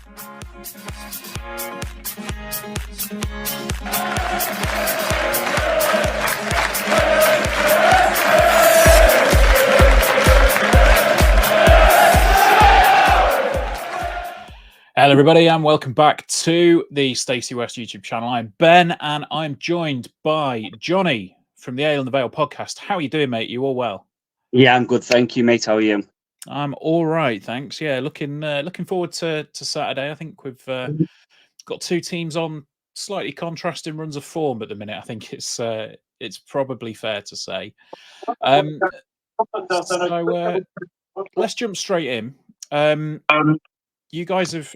Hello, everybody, and welcome back to the Stacey West YouTube channel. I'm Ben, and I'm joined by Jonny from the Ale and the Vale podcast. How are you doing, mate? You all well? Yeah, I'm good, thank you, mate. How are you? I'm all right, thanks. Yeah, looking forward to Saturday. I think we've got two teams on slightly contrasting runs of form at the minute. I think it's probably fair to say. So let's jump straight in. You guys have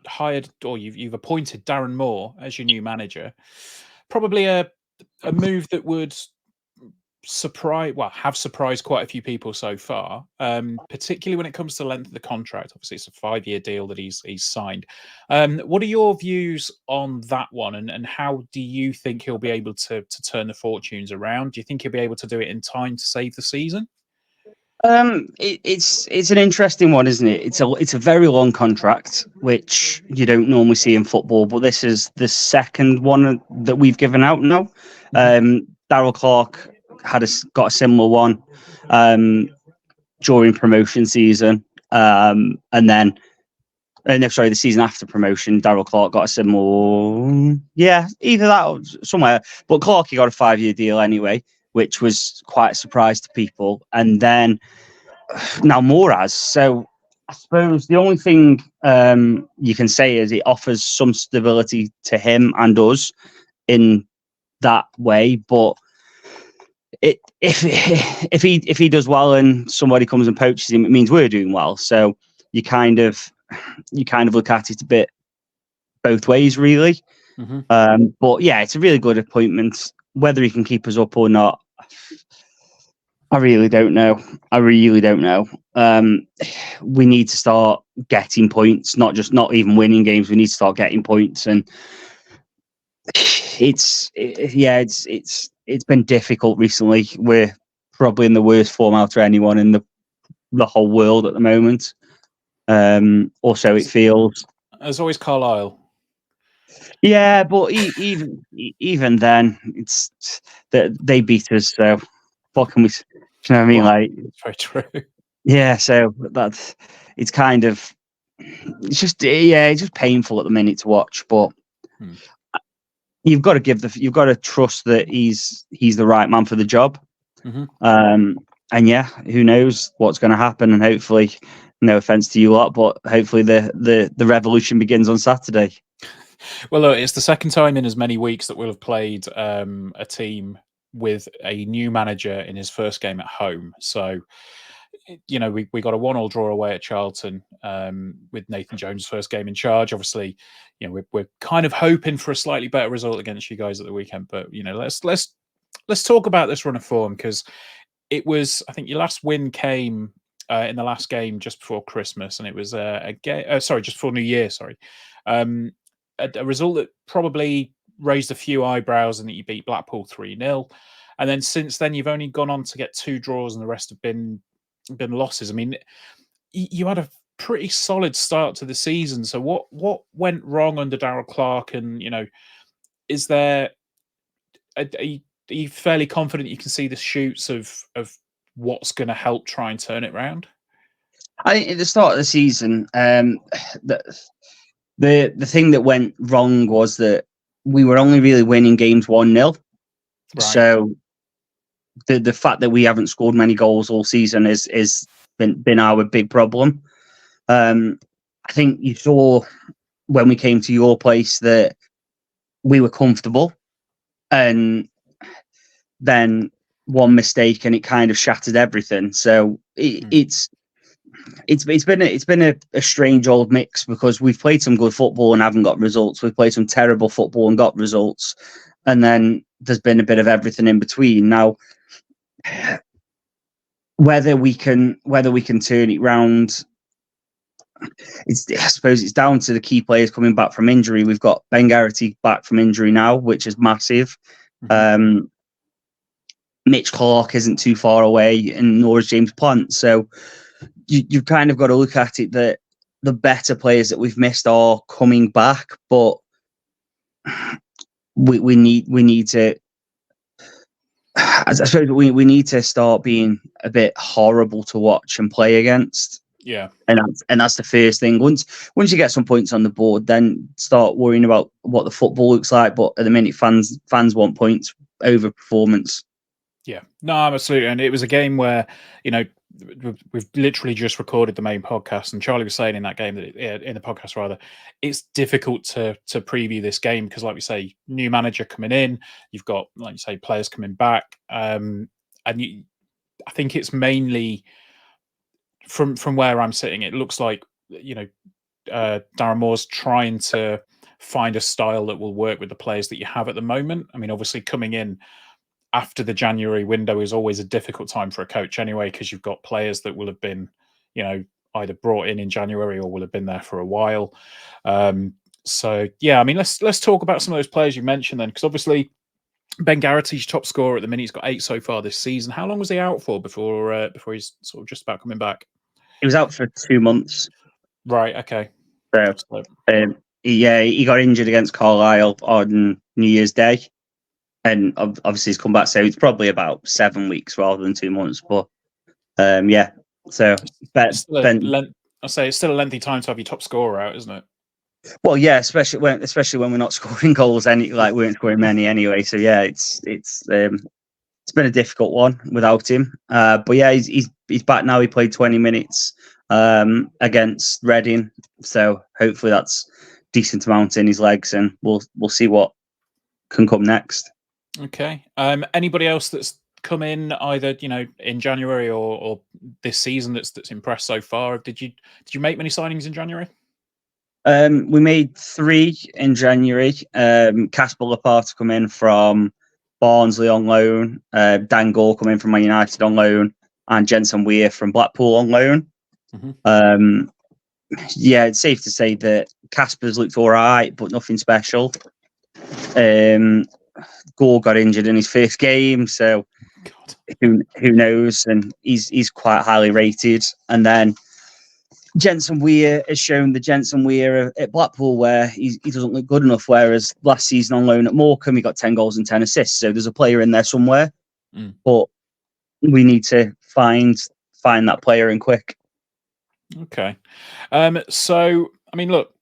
hired, or you've appointed Darren Moore as your new manager. Probably a move that would have surprised quite a few people so far, particularly when it comes to the length of the contract. Obviously, it's a 5-year deal that he's signed. What are your views on that one, and how do you think he'll be able to turn the fortunes around? Do you think he'll be able to do it in time to save the season? It's an interesting one, isn't it? It's a very long contract, which you don't normally see in football, but this is the second one that we've given out now. Darryl Clark got a similar one during promotion season, and then the season after promotion, Darryl Clark got a similar, either that or somewhere. But Clark, he got a 5-year deal anyway, which was quite a surprise to people. And then now Moore has. So I suppose the only thing you can say is it offers some stability to him and us in that way. But if he does well and somebody comes and poaches him, it means we're doing well. So you kind of look at it a bit both ways, really. But yeah, it's a really good appointment. Whether he can keep us up or not, I really don't know. We need to start getting points, not even winning games. We need to start getting points, and it's been difficult recently. We're probably in the worst form out of anyone in the whole world at the moment. Or so it feels. As always, Carlisle. Yeah, but even then, it's that they beat us. So what can we? You know what I mean? Like, it's very true. Yeah, so it's kind of, it's just painful at the minute to watch. But you've got to trust that he's the right man for the job. And yeah, who knows what's going to happen? And hopefully, no offense to you lot, but hopefully the revolution begins on Saturday. Well, look, it's the second time in as many weeks that we'll have played a team with a new manager in his first game at home. So, you know, we got a 1-1 draw away at Charlton with Nathan Jones' first game in charge. Obviously, you know, we're kind of hoping for a slightly better result against you guys at the weekend. But you know, let's talk about this run of form, because it was, I think, your last win came in the last game just before Christmas, and it was just before New Year. A result that probably raised a few eyebrows, and that you beat Blackpool 3-0. And then since then, you've only gone on to get 2 draws, and the rest have been losses. I mean, you had a pretty solid start to the season. So what went wrong under Darryl Clark? And, you know, is there are you fairly confident you can see the shoots of what's going to help try and turn it around? I think at the start of the season, the thing that went wrong was that we were only really winning games 1-0. Right. So the fact that we haven't scored many goals all season is been our big problem. I think you saw when we came to your place that we were comfortable, and then one mistake and it kind of shattered everything. So it's been a strange old mix, because we've played some good football and haven't got results. We've played some terrible football and got results, and then there's been a bit of everything in between. Now, whether we can turn it round, I suppose it's down to the key players coming back from injury. We've got Ben Garrity back from injury now, which is massive. Mitch Clark isn't too far away, and nor is James Plant. So you've kind of got to look at it that the better players that we've missed are coming back, but we need to. I suppose we need to start being a bit horrible to watch and play against. Yeah, and that's the first thing. Once you get some points on the board, then start worrying about what the football looks like. But at the minute, fans want points over performance. Yeah, no, absolutely. And it was a game where, we've literally just recorded the main podcast, and Charlie was saying in that game that in the podcast rather, it's difficult to preview this game because, like we say, new manager coming in, you've got, like you say, players coming back, and I think it's mainly from where I'm sitting. It looks like Darren Moore's trying to find a style that will work with the players that you have at the moment. I mean, obviously coming in after the January window is always a difficult time for a coach anyway, because you've got players that will have been, either brought in January or will have been there for a while. So yeah, I mean, let's talk about some of those players you mentioned then, because obviously Ben Garrity's top scorer at the minute. He's got 8 so far this season. How long was he out for before he's sort of just about coming back? He was out for 2 months. Right. Okay. So, he got injured against Carlisle on New Year's Day. And obviously he's come back, so it's probably about 7 weeks rather than 2 months. But so I'll say it's still a lengthy time to have your top scorer out, isn't it? Well, yeah, especially when we're not scoring goals, we weren't scoring many anyway. So yeah, it's been a difficult one without him. But yeah, he's back now. He played 20 minutes against Reading, so hopefully that's decent amount in his legs, and we'll see what can come next. Okay. Anybody else that's come in either in January or this season that's impressed so far? Did you make many signings in January? We made 3 in January. Casper Laporte come in from Barnsley on loan. Dan Gore come in from Man United on loan, and Jensen Weir from Blackpool on loan. Mm-hmm. Yeah, it's safe to say that Casper's looked all right, but nothing special. Gore got injured in his first game, so who knows? And he's quite highly rated. And then Jensen Weir has shown the Jensen Weir at Blackpool where he doesn't look good enough. Whereas last season on loan at Morecambe, he got 10 goals and 10 assists. So there's a player in there somewhere, but we need to find that player in quick. Okay. So I mean, look,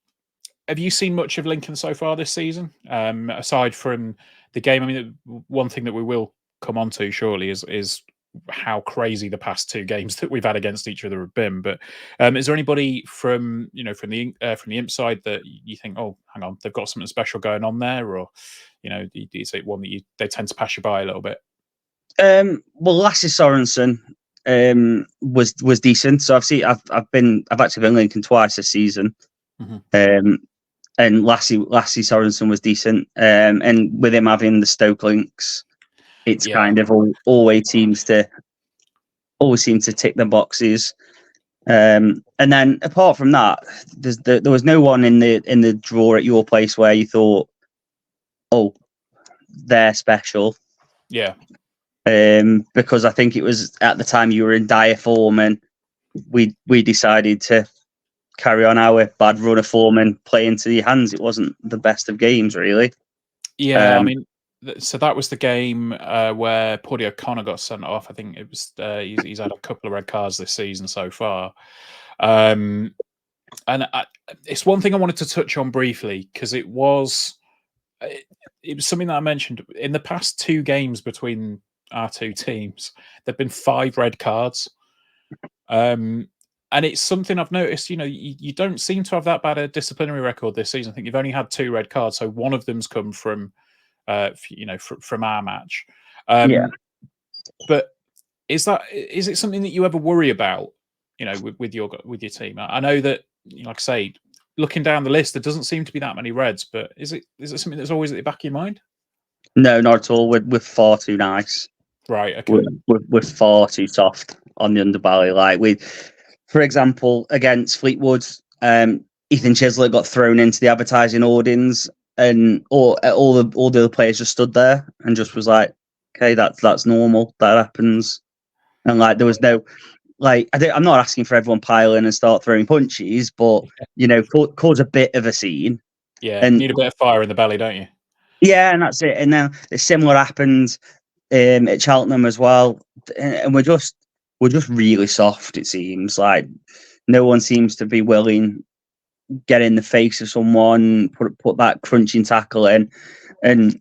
have you seen much of Lincoln so far this season? Aside from the game, I mean, one thing that we will come on to surely is how crazy the past 2 games that we've had against each other have been. But is there anybody from the Imp side that you think, oh, hang on, they've got something special going on there, or do you say one that they tend to pass you by a little bit? Well, Lasse Sorensen was decent. So I've actually been Lincoln twice this season. Mm-hmm. And Lasse Sorensen was decent. And with him having the Stoke links, it's kind of always seem to tick the boxes. And then apart from that, there was no one in the draw at your place where you thought, oh, they're special. Yeah. Because I think it was at the time you were in dire form, and we decided to carry on our bad run of form and play into your hands. It wasn't the best of games, really. Yeah, I mean, so that was the game where Paddy O'Connor got sent off. I think it was he's had a couple of red cards this season so far. And it's one thing I wanted to touch on briefly, because it was something that I mentioned in the past 2 games between our 2 teams. There've been 5 red cards. And it's something I've noticed, you don't seem to have that bad a disciplinary record this season. I think you've only had 2 red cards. So one of them's come from, from our match. But is it something that you ever worry about, with your team? I know that, like I say, looking down the list, there doesn't seem to be that many reds, but is it something that's always at the back of your mind? No, not at all. We're far too nice. Right. Okay. We're far too soft on the underbelly. Like for example, against Fleetwood, Ethan Chislett got thrown into the advertising audience, and all the other players just stood there and just was like, "Okay, that's normal. That happens." And like there was no like I'm not asking for everyone pile in and start throwing punches, but cause a bit of a scene. Yeah, And need a bit of fire in the belly, don't you? yeah, and that's it. And then the similar happened at Cheltenham as well, and we're just really soft. It seems like no one seems to be willing get in the face of someone, put that crunching tackle in, and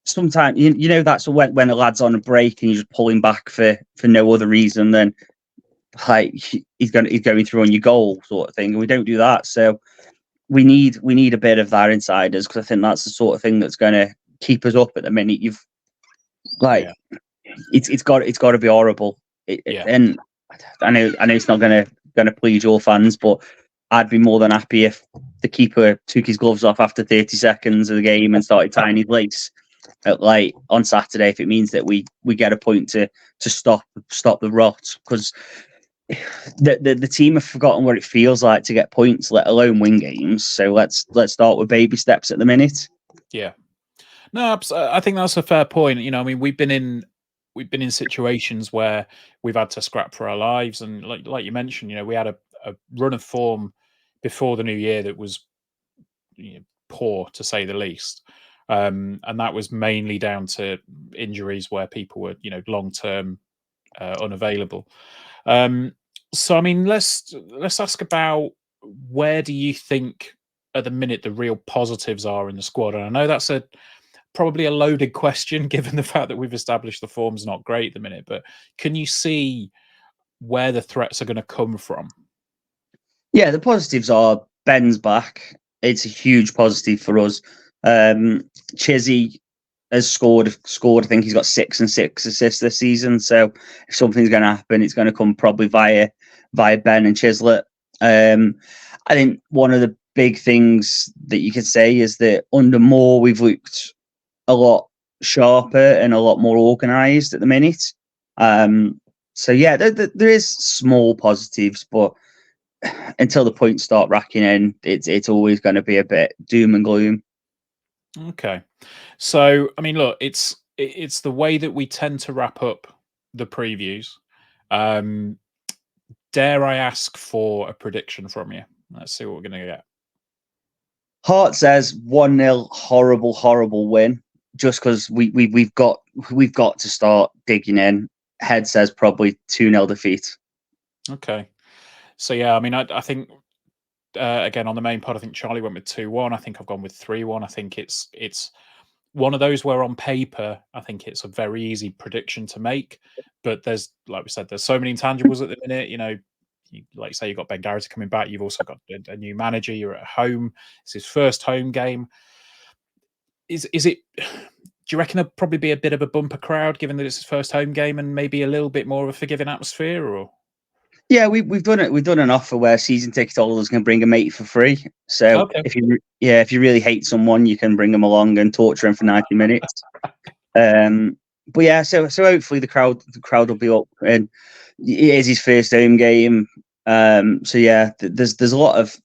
sometimes that's when a lad's on a break and you just pull him back for no other reason than like he's going through on your goal sort of thing, and we don't do that. So we need a bit of that inside us, because I think that's the sort of thing that's going to keep us up at the minute. You've like it's got to be horrible. And I know it's not going to please your fans, but I'd be more than happy if the keeper took his gloves off after 30 seconds of the game and started tying his lace like on Saturday, if it means that we get a point to stop the rot, because the team have forgotten what it feels like to get points, let alone win games. So let's start with baby steps at the minute. Yeah. No, I think that's a fair point. I mean, we've been in situations where we've had to scrap for our lives, and like you mentioned, we had a run of form before the new year that was poor, to say the least, and that was mainly down to injuries where people were long term unavailable. So I mean, let's ask about, where do you think at the minute the real positives are in the squad? And I know that's probably a loaded question, given the fact that we've established the form's not great at the minute, but can you see where the threats are going to come from? Yeah, the positives are Ben's back. It's a huge positive for us. Chizzy has scored. I think he's got 6 and 6 assists this season. So if something's going to happen, it's going to come probably via Ben and Chislett. I think one of the big things that you could say is that under Moore, we've looked a lot sharper and a lot more organised at the minute. So yeah, there is small positives, but until the points start racking in, it's always going to be a bit doom and gloom. Okay, so I mean, look, it's the way that we tend to wrap up the previews. Dare I ask for a prediction from you? Let's see what we're going to get. Heart says 1-0, horrible win. Just because we've got to start digging in. Head says probably 2-0 defeat. Okay, so yeah, I mean, I think again on the main part, I think Charlie went with 2-1. I think I've gone with 3-1. I think it's one of those where on paper I think it's a very easy prediction to make, but there's, like we said, there's so many intangibles at the minute. Like you say, you've got Ben Garrity coming back. You've also got a new manager. You're at home. It's his first home game. Is it? Do you reckon there'll probably be a bit of a bumper crowd, given that it's his first home game, and maybe a little bit more of a forgiving atmosphere? Or yeah, we've done it. We've done an offer where season ticket holders can bring a mate for free. So okay, if you really hate someone, you can bring them along and torture them for 90 minutes. But yeah, so hopefully the crowd will be up, and it is his first home game. So yeah, there's a lot of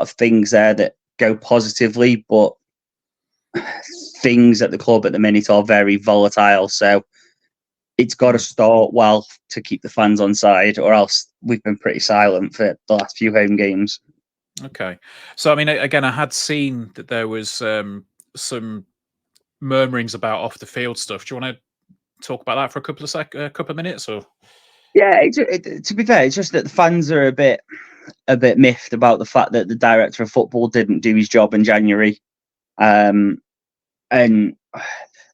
things there that go positively, but things at the club at the minute are very volatile. So it's got to start well to keep the fans on side, or else we've been pretty silent for the last few home games. Okay, so I mean, again, I had seen that there was some murmurings about off the field stuff. Do you want to talk about that for a couple of minutes, or? Yeah, to be fair, it's just that the fans are a bit miffed about the fact that the director of football didn't do his job in January. And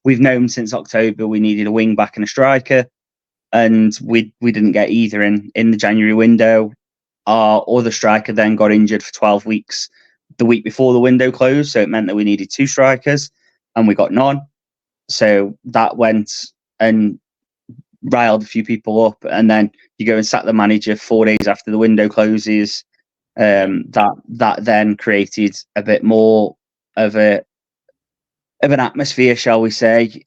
we've known since October we needed a wing back and a striker, and we didn't get either in the January window. Our other striker then got injured for 12 weeks the week before the window closed, so it meant that we needed 2 strikers, and we got none. So that went and riled a few people up, and then you go and sack the manager 4 days after the window closes. That then created a bit more of an atmosphere, shall we say.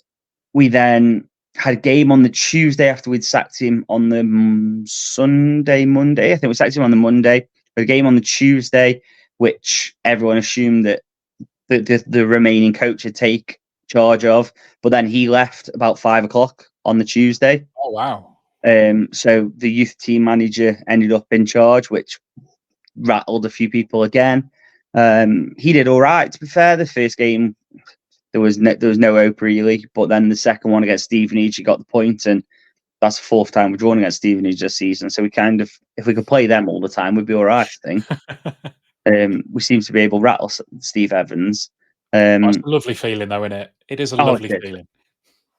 We then had a game on the Tuesday after we'd sacked him on the Monday. I think we sacked him on the Monday. A game on the Tuesday, which everyone assumed that the remaining coach would take charge of, but then he left about 5 o'clock on the Tuesday. Oh wow! So the youth team manager ended up in charge, which rattled a few people again. He did all right, to be fair. The first game, there was no hope really, but then the second one against Stevenage, he got the point, and that's the fourth time we're drawn against Stevenage this season. So we kind of, if we could play them all the time, we'd be all right, I think. We seem to be able to rattle Steve Evans. That's a lovely feeling, though, isn't it? It is a lovely feeling.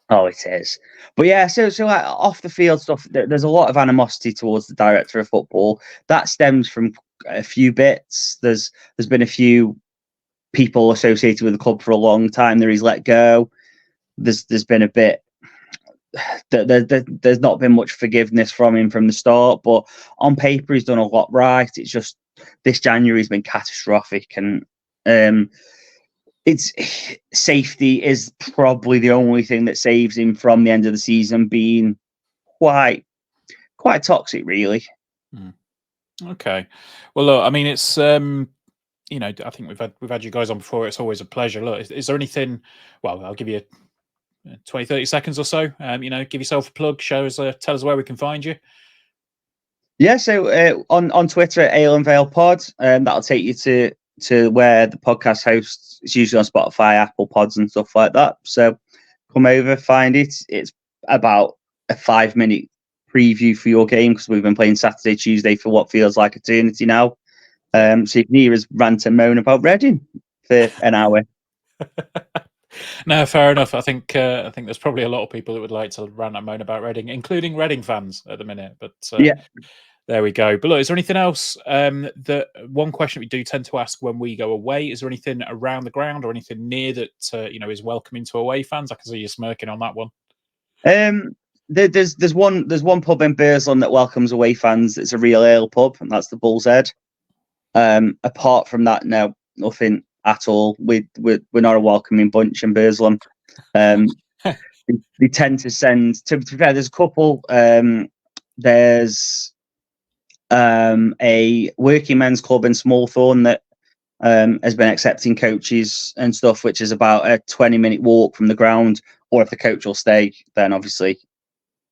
Oh, it is. But yeah, so like, off the field stuff, there's a lot of animosity towards the director of football. That stems from a few bits. There's been a few people associated with the club for a long time that he's let go. There's been a bit. There's not been much forgiveness from him from the start, but on paper he's done a lot right. It's just this January's been catastrophic, and it's safety is probably the only thing that saves him from the end of the season being quite toxic, really. Okay, well, look, I mean, it's you know, I think we've had you guys on before. It's always a pleasure. Look, is there anything? Well, I'll give you 20, 30 seconds or so. You know, give yourself a plug. Show us, tell us where we can find you. Yeah, so on Twitter at Ale and Vale Pod, that'll take you to where the podcast hosts. It's usually on Spotify, Apple Pods, and stuff like that. So come over, find it. It's about a 5-minute preview for your game, because we've been playing Saturday, Tuesday for what feels like eternity now. So you can hear us rant and moan about Reading for an hour. No, fair enough. I think there's probably a lot of people that would like to rant and moan about Reading, including Reading fans at the minute. But yeah. There we go. But look, is there anything else? That one question we do tend to ask when we go away: is there anything around the ground or anything near that you know, is welcoming to away fans? I can see you smirking on that one. There's one pub in Burslem that welcomes away fans. It's a real ale pub, and that's the Bull's Head. Apart from that, no, nothing at all. We're not a welcoming bunch in Burslem. They tend to send. To be fair, there's a couple. There's a working men's club in Smallthorne that has been accepting coaches and stuff, which is about a 20-minute walk from the ground. Or if the coach will stay, then obviously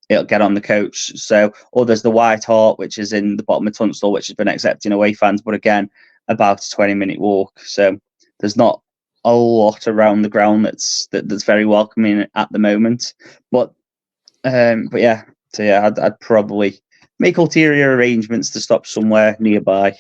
it'll get on the coach. So, or there's the White Hart, which is in the bottom of Tunstall, which has been accepting away fans, but again, about a 20-minute walk. So there's not a lot around the ground that's very welcoming at the moment. But yeah, so yeah, I'd probably make ulterior arrangements to stop somewhere nearby.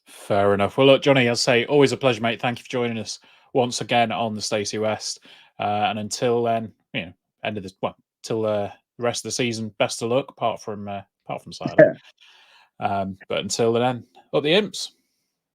Fair enough. Well, look, Jonny, I'll say always a pleasure, mate. Thank you for joining us once again on the Stacey West. And until then, you know, till the rest of the season, best of luck. Apart from Saturday. But until then, up the Imps.